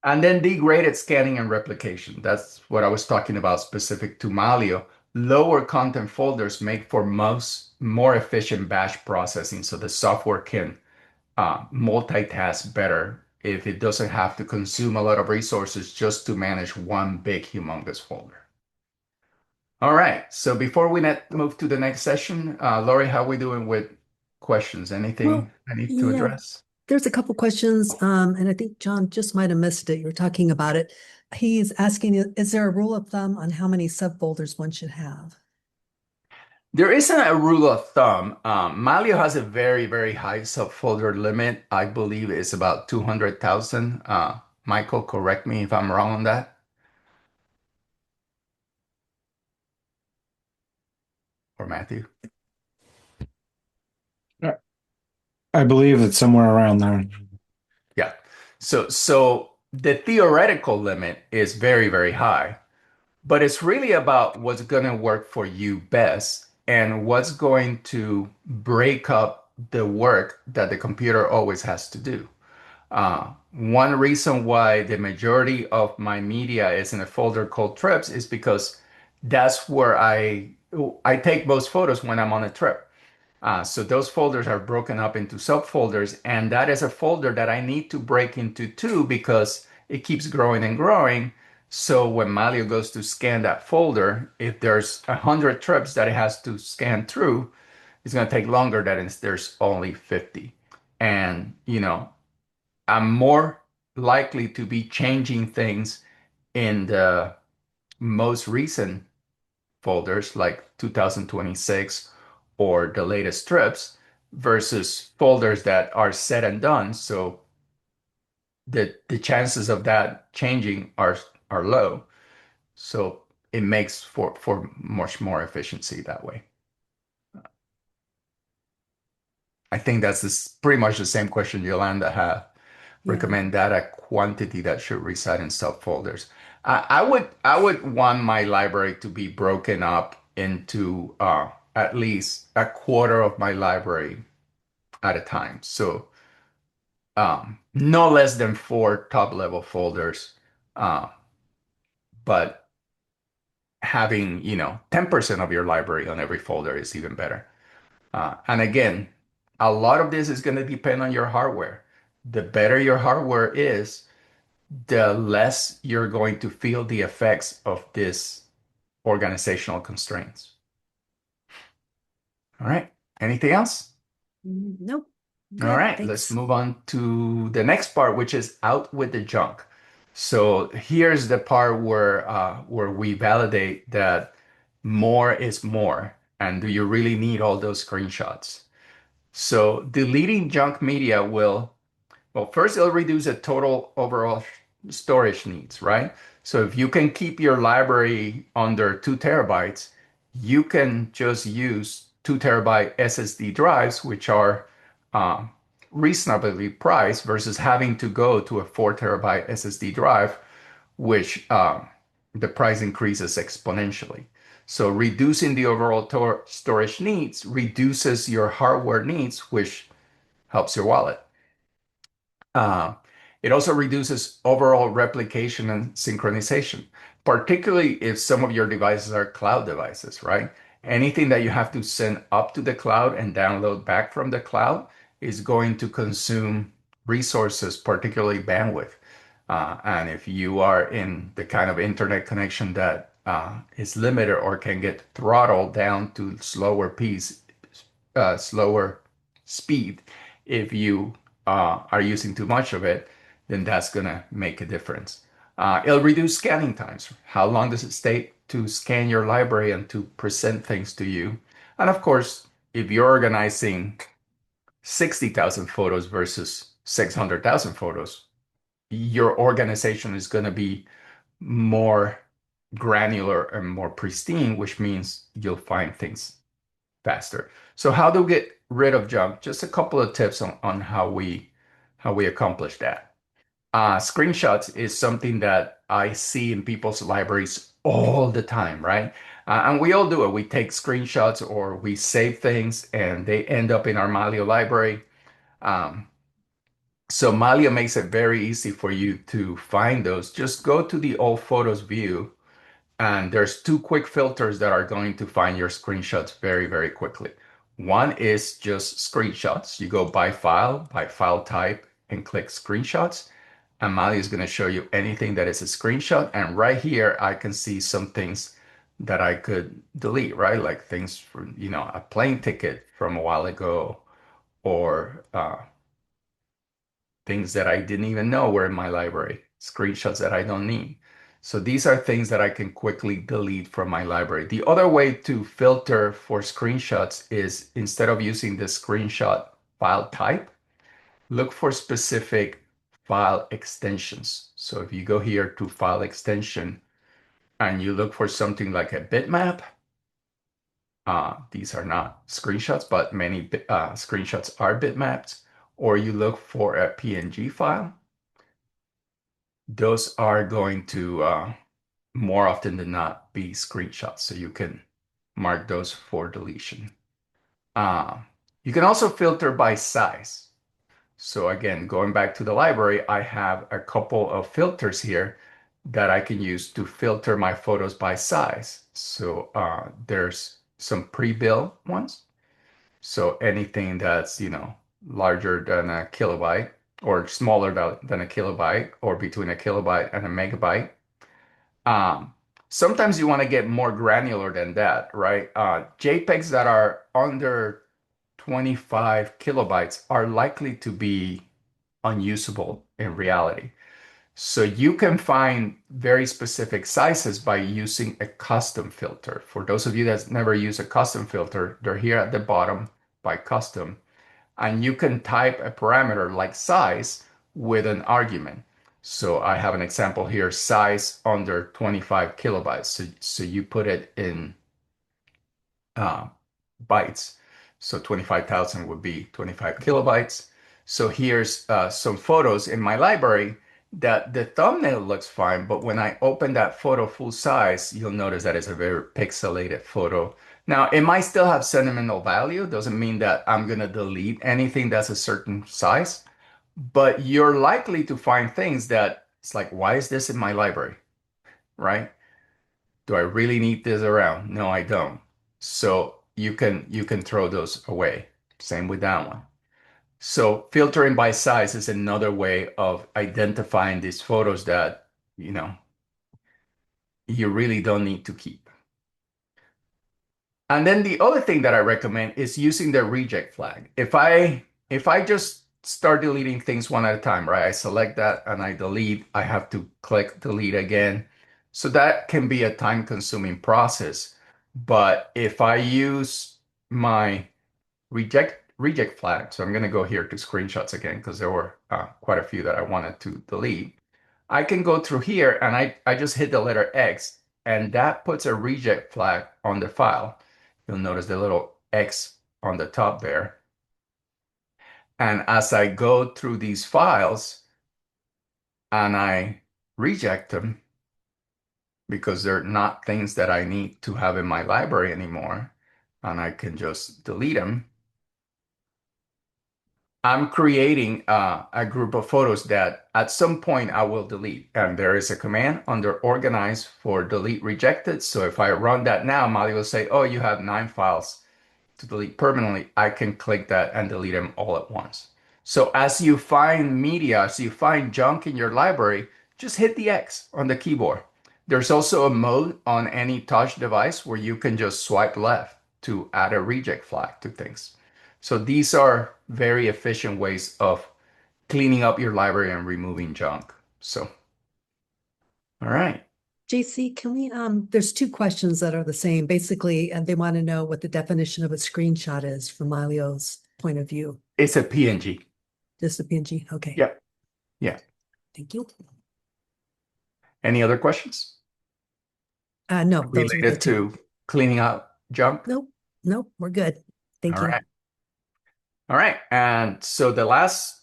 and then degraded scanning and replication. That's what I was talking about specific to Mylio. Lower content folders make for more efficient batch processing so the software can multitask better if it doesn't have to consume a lot of resources just to manage one big humongous folder. All right, so before we move to the next session, Lori, how are we doing with questions? Anything Well, I need to yeah, address? there's a couple questions, and I think John just might have missed it. You were talking about it. He's asking, is there a rule of thumb on how many subfolders one should have? There isn't a rule of thumb. Mylio has a very, very high subfolder limit. I believe it's about 200,000. Michael, correct me if I'm wrong on that, or Matthew. I believe it's somewhere around there. Yeah. So the theoretical limit is very, very high, but it's really about what's going to work for you best and what's going to break up the work that the computer always has to do. One reason why the majority of my media is in a folder called trips is because that's where I take most photos when I'm on a trip. So those folders are broken up into subfolders, and that is a folder that I need to break into two because it keeps growing and growing. So when Mylio goes to scan that folder, if there's 100 trips that it has to scan through, it's going to take longer than if there's only 50. And, I'm more likely to be changing things in the most recent folders, like 2026 or the latest strips, versus folders that are set and done. So the chances of that changing are low. So it makes for much more efficiency that way. I think that's pretty much the same question Yolanda had. Yeah. Recommend data quantity that should reside in subfolders. I would want my library to be broken up into at least a quarter of my library at a time. So no less than four top level folders, uh, but having 10% of your library on every folder is even better. And again, a lot of this is going to depend on your hardware. The better your hardware is, the less you're going to feel the effects of this organizational constraints. All right. Anything else? Nope. All Good. right, let's Thanks. move on to the next part, which is out with the junk. So here's the part where we validate that more is more, and do you really need all those screenshots? So deleting junk media will, well, first it'll reduce the total overall storage needs, right? So if you can keep your library under 2 TB, you can just use 2 TB SSD drives, which are um, reasonably priced versus having to go to a 4 TB SSD drive, which the price increases exponentially. So reducing the overall storage needs reduces your hardware needs, which helps your wallet. Uh, it also reduces overall replication and synchronization, particularly if some of your devices are cloud devices, right? Anything that you have to send up to the cloud and download back from the cloud is going to consume resources, particularly bandwidth. And if you are in the kind of internet connection that is limited or can get throttled down to slower speed, if you are using too much of it, then that's going to make a difference. It'll reduce scanning times. How long does it take to scan your library and to present things to you? And of course, if you're organizing 60,000 photos versus 600,000 photos, your organization is going to be more granular and more pristine, which means you'll find things faster. So how do we get rid of junk? Just a couple of tips on how we accomplish that. Screenshots is something that I see in people's libraries all the time, right? And we all do it. We take screenshots or we save things and they end up in our Mylio library. Um, so Mylio makes it very easy for you to find those. Just go to the all photos view and there's two quick filters that are going to find your screenshots very, very quickly. One is just screenshots. You go by file type, and click screenshots. And Mali is going to show you anything that is a screenshot. And right here, I can see some things that I could delete, right? Like things from, a plane ticket from a while ago, or things that I didn't even know were in my library, screenshots that I don't need. So these are things that I can quickly delete from my library. The other way to filter for screenshots is instead of using the screenshot file type, look for specific file extensions. So if you go here to file extension and you look for something like a bitmap, these are not screenshots, but many screenshots are bitmaps, or you look for a PNG file, those are going to more often than not be screenshots. So you can mark those for deletion. Uh, you can also filter by size. So again, going back to the library, I have a couple of filters here that I can use to filter my photos by size. So there's some pre-built ones. So anything that's, larger than a kilobyte or smaller than a kilobyte or between a kilobyte and a megabyte. Um, Sometimes you want to get more granular than that, right? JPEGs that are under 25 kilobytes are likely to be unusable in reality. So you can find very specific sizes by using a custom filter. For those of you that never use a custom filter, they're here at the bottom by custom. And you can type a parameter like size with an argument. So I have an example here, size under 25 kilobytes. So you put it in uh, bytes. So 25,000 would be 25 kilobytes. So here's some photos in my library that the thumbnail looks fine, but when I open that photo full size, you'll notice that it's a very pixelated photo. Now, it might still have sentimental value. Doesn't mean that I'm going to delete anything that's a certain size, but you're likely to find things that it's like, why is this in my library? Right? Do I really need this around? No, I don't. So you can throw those away. Same with that one. So filtering by size is another way of identifying these photos that, you know, you really don't need to keep. And then the other thing that I recommend is using the reject flag. If I just start deleting things one at a time, right? I select that and I delete, I have to click delete again. So that can be a time-consuming process. But if I use my reject flag, so I'm going to go here to screenshots again because there were quite a few that I wanted to delete. I can go through here and I just hit the letter X and that puts a reject flag on the file. You'll notice the little X on the top there. And as I go through these files and I reject them because they're not things that I need to have in my library anymore, and I can just delete them, I'm creating a group of photos that at some point I will delete. And there is a command under organize for delete rejected. So if I run that now, Mali will say, oh, you have 9 files to delete permanently. I can click that and delete them all at once. So as you find media, as you find junk in your library, just hit the X on the keyboard. There's also a mode on any touch device where you can just swipe left to add a reject flag to things. So these are very efficient ways of cleaning up your library and removing junk. So, all right. JC, can we, there's two questions that are the same, basically, and they want to know what the definition of a screenshot is from Mylio's point of view. It's a PNG. Just a PNG, okay. Yeah. Yeah. Thank you. Any other questions No, those were the related two. to cleaning up junk? Nope, we're good. Thank All you. right. All right. And so the last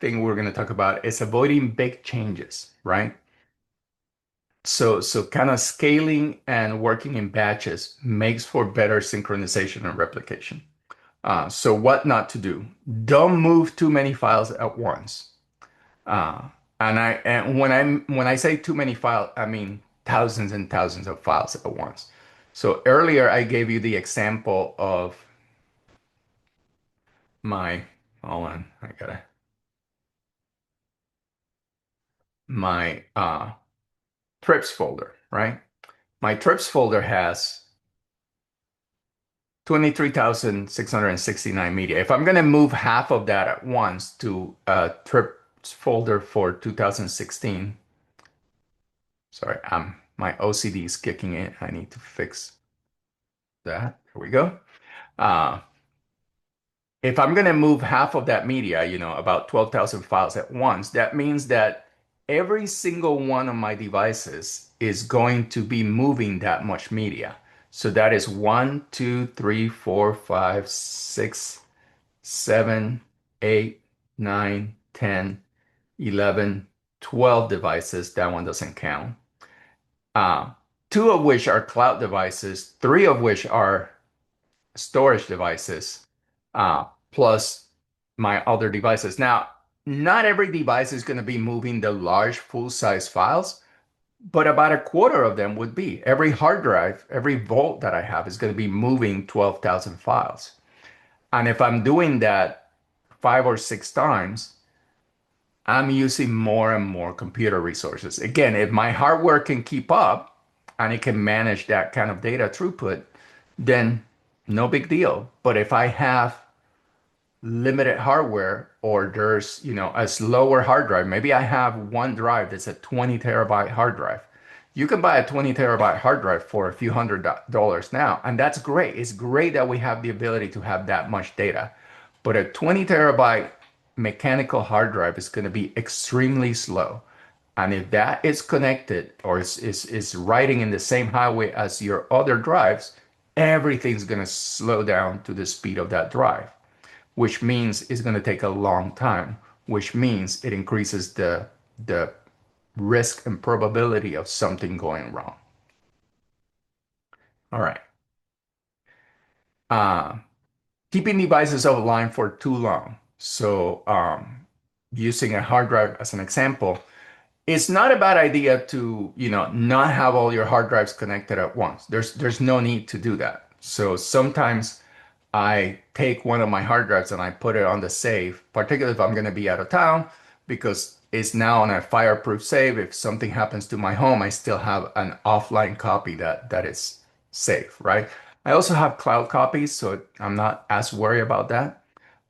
thing we're going to talk about is avoiding big changes, right? So kind of scaling and working in batches makes for better synchronization and replication. So what not to do? Don't move too many files at once. Uh, and when I say too many files, I mean thousands and thousands of files at once. So earlier I gave you the example of my, hold on, I gotta, my trips folder, right? My trips folder has 23,669 media. If I'm going to move half of that at once to a trips folder for 2016, sorry, my OCD is kicking in. I need to fix that. There we go. Uh, if I'm going to move half of that media, about 12,000 files at once, that means that every single one of my devices is going to be moving that much media. So that is 1, 2, 3, 4, 5, 6, 7, 8, 9, 10, 11, 12 devices. That one doesn't count. Uh, Two of which are cloud devices, three of which are storage devices, plus my other devices. Now, not every device is going to be moving the large full-size files, but about a quarter of them would be. Every hard drive, every vault that I have is going to be moving 12,000 files. And if I'm doing that 5 or 6 times, I'm using more and more computer resources. Again, if my hardware can keep up and it can manage that kind of data throughput, then no big deal. But if I have limited hardware or there's, a slower hard drive, maybe I have one drive that's a 20 terabyte hard drive. You can buy a 20 terabyte hard drive for a few $100s now, and that's great. It's great that we have the ability to have that much data. But a 20 terabyte mechanical hard drive is going to be extremely slow. And if that is connected or is riding in the same highway as your other drives, everything's going to slow down to the speed of that drive, which means it's going to take a long time, which means it increases the risk and probability of something going wrong. All right. Uh, Keeping devices offline for too long. So using a hard drive as an example, it's not a bad idea to, not have all your hard drives connected at once. There's no need to do that. So sometimes I take one of my hard drives and I put it on the safe, particularly if I'm going to be out of town, because it's now on a fireproof safe. If something happens to my home, I still have an offline copy that is safe, right? I also have cloud copies, so I'm not as worried about that.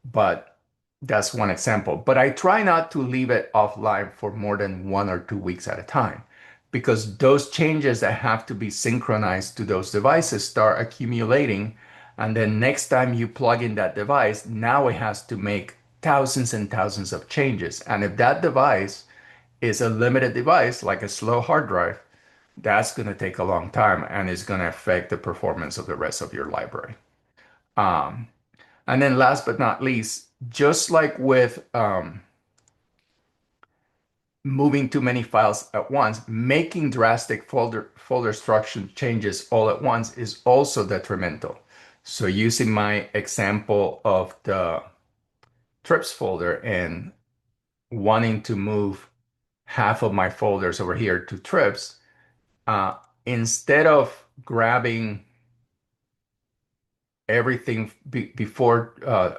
But that's one example. But I try not to leave it offline for more than 1 or 2 weeks at a time because those changes that have to be synchronized to those devices start accumulating. And then next time you plug in that device, now it has to make thousands and thousands of changes. And if that device is a limited device, like a slow hard drive, that's going to take a long time and is going to affect the performance of the rest of your library. Um, and then last but not least, just like with moving too many files at once, making drastic folder structure changes all at once is also detrimental. So using my example of the trips folder and wanting to move half of my folders over here to trips, uh, instead of grabbing everything before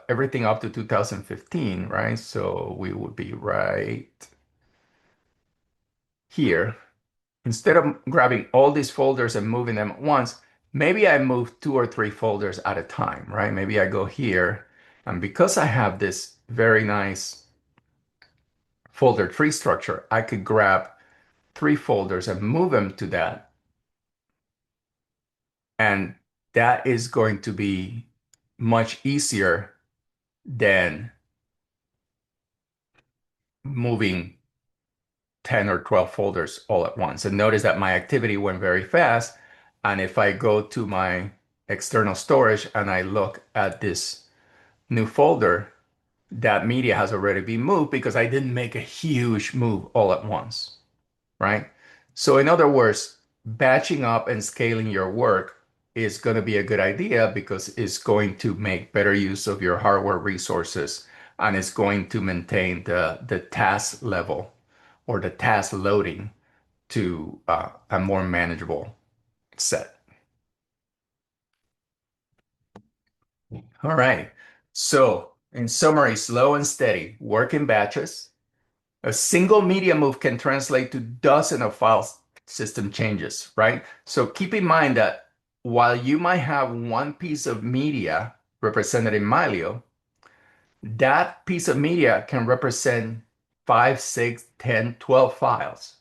everything up to 2015, right? So we would be right here. Instead of grabbing all these folders and moving them at once, maybe I move 2 or 3 folders at a time, right? Maybe I go here, and because I have this very nice folder tree structure, I could grab 3 folders and move them to that. And that is going to be much easier than moving 10 or 12 folders all at once. And notice that my activity went very fast. And if I go to my external storage and I look at this new folder, that media has already been moved because I didn't make a huge move all at once, right? So in other words, batching up and scaling your work is going to be a good idea because it's going to make better use of your hardware resources and it's going to maintain the task level or the task loading to a more manageable set. All right. So, in summary, slow and steady, work in batches. A single media move can translate to dozens of file system changes, right? So keep in mind that while you might have one piece of media represented in Mylio, that piece of media can represent 5, 6, 10, 12 files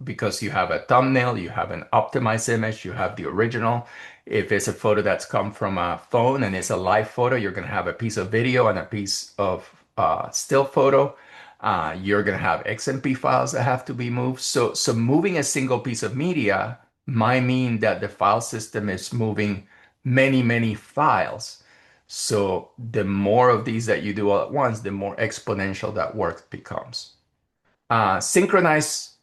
because you have a thumbnail, you have an optimized image, you have the original. If it's a photo that's come from a phone and it's a live photo, you're going to have a piece of video and a piece of still photo. You're going to have XMP files that have to be moved. So moving a single piece of media might mean that the file system is moving many, many files. So the more of these that you do all at once, the more exponential that work becomes. Synchronize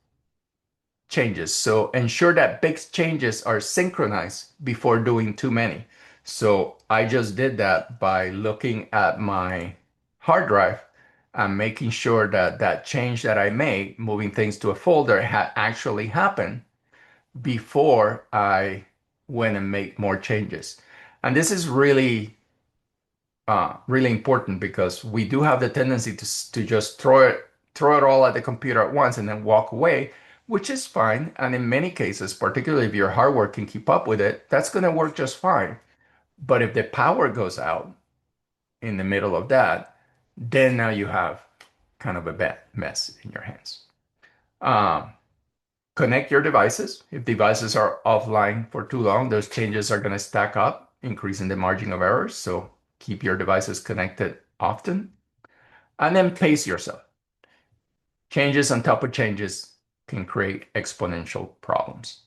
changes. So ensure that big changes are synchronized before doing too many. So I just did that by looking at my hard drive and making sure that that change that I made, moving things to a folder, had actually happened before I went and made more changes. And this is really important because we do have the tendency to just throw it all at the computer at once and then walk away, which is fine. And in many cases, particularly if your hardware can keep up with it, that's going to work just fine. But if the power goes out in the middle of that, then now you have kind of a bad mess in your hands. Um, Connect your devices. If devices are offline for too long, those changes are going to stack up, increasing the margin of errors. So keep your devices connected often. And then pace yourself. Changes on top of changes can create exponential problems.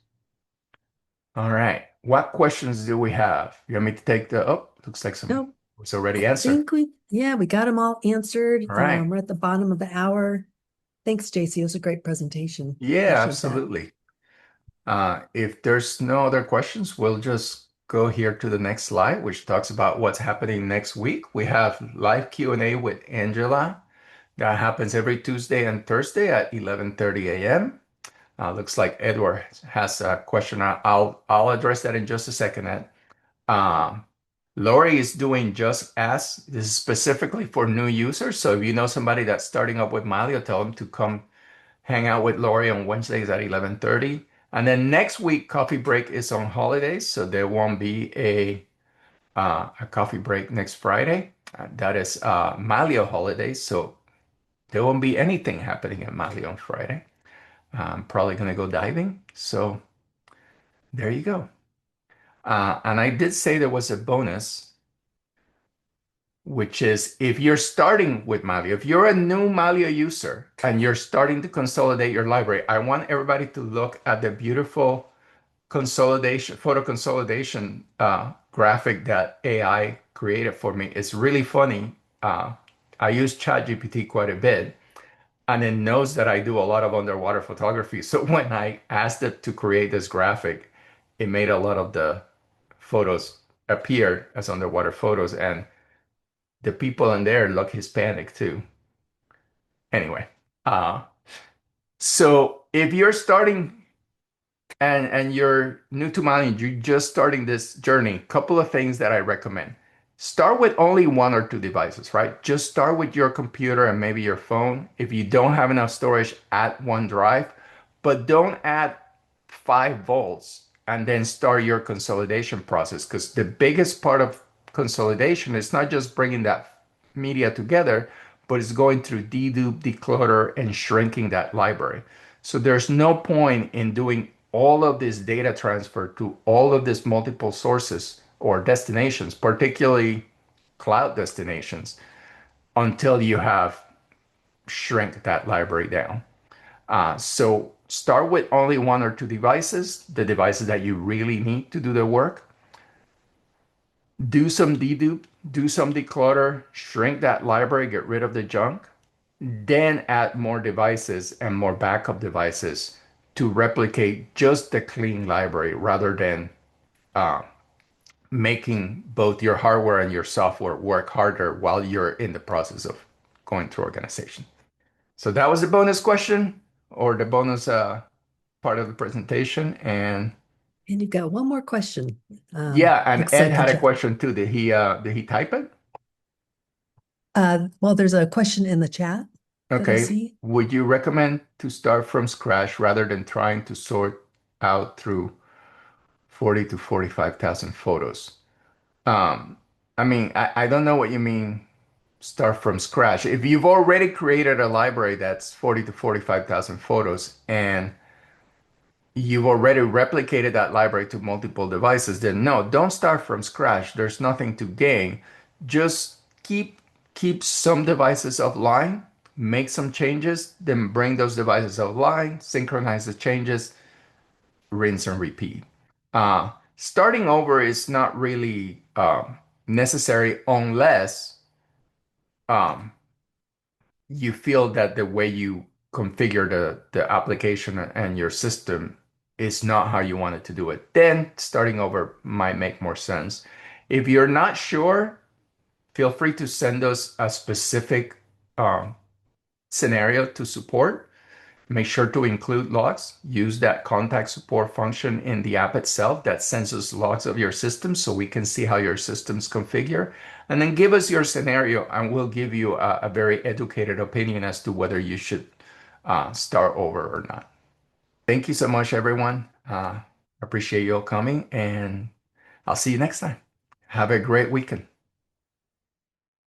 All right. What questions do we have? You want me to take looks like some Nope. was already I answered. think we got them all answered. All right. We're at the bottom of the hour. Thanks, JC. It was a great presentation. Yeah, Appreciate that. absolutely. If there's no other questions, we'll just go here to the next slide, which talks about what's happening next week. We have live Q&A with Angela. That happens every Tuesday and Thursday at 11:30 a.m. Looks like Edward has a question. I'll address that in just a second, Ed. Um, Lori is doing just as this is specifically for new users. So if you know somebody that's starting up with Mylio, tell them to come hang out with Lori on Wednesdays at 11:30. And then next week, coffee break is on holidays, so there won't be a coffee break next Friday. That is Mylio holidays, so there won't be anything happening at Mylio on Friday. I'm probably gonna go diving. So there you go. And I did say there was a bonus, which is if you're starting with Mylio, if you're a new Mylio user and you're starting to consolidate your library, I want everybody to look at the beautiful consolidation, photo consolidation graphic that AI created for me. It's really funny. I use ChatGPT quite a bit, and it knows that I do a lot of underwater photography. So when I asked it to create this graphic, it made a lot of the photos appear as underwater photos, and the people in there look Hispanic too. Anyway, uh, so if you're starting and you're new to mining, you're just starting this journey, couple of things that I recommend. Start with only one or two devices, right? Just start with your computer and maybe your phone. If you don't have enough storage, add one drive, but don't add 5 volts and then start your consolidation process, because the biggest part of consolidation is not just bringing that media together, but it's going through dedupe, declutter, and shrinking that library. So there's no point in doing all of this data transfer to all of these multiple sources or destinations, particularly cloud destinations, until you have shrink that library down. So start with only one or two devices, the devices that you really need to do the work. Do some dedupe, do some declutter, shrink that library, get rid of the junk, then add more devices and more backup devices to replicate just the clean library rather than uh, making both your hardware and your software work harder while you're in the process of going through organization. So that was the bonus question or the bonus part of the presentation. And And you've got one more question. yeah, and Looks Ed like in had a chat. question too. Did he type it? Well, there's a question in the chat that I Okay. see. Would you recommend to start from scratch rather than trying to sort out through 40 to 45,000 photos? Um, I mean, I don't know what you mean start from scratch. If you've already created a library that's 40 to 45,000 photos and you've already replicated that library to multiple devices, then no, don't start from scratch. There's nothing to gain. Just keep some devices offline, make some changes, then bring those devices offline, synchronize the changes, rinse and repeat. Starting over is not really necessary unless um, you feel that the way you configure the application and your system is not how you wanted to do it. Then starting over might make more sense. If you're not sure, feel free to send us a specific um, scenario to support. Make sure to include logs. Use that contact support function in the app itself that sends us logs of your system so we can see how your systems configure. And then give us your scenario and we'll give you a very educated opinion as to whether you should start over or not. Thank you so much, everyone. Appreciate you all coming, and I'll see you next time. Have a great weekend.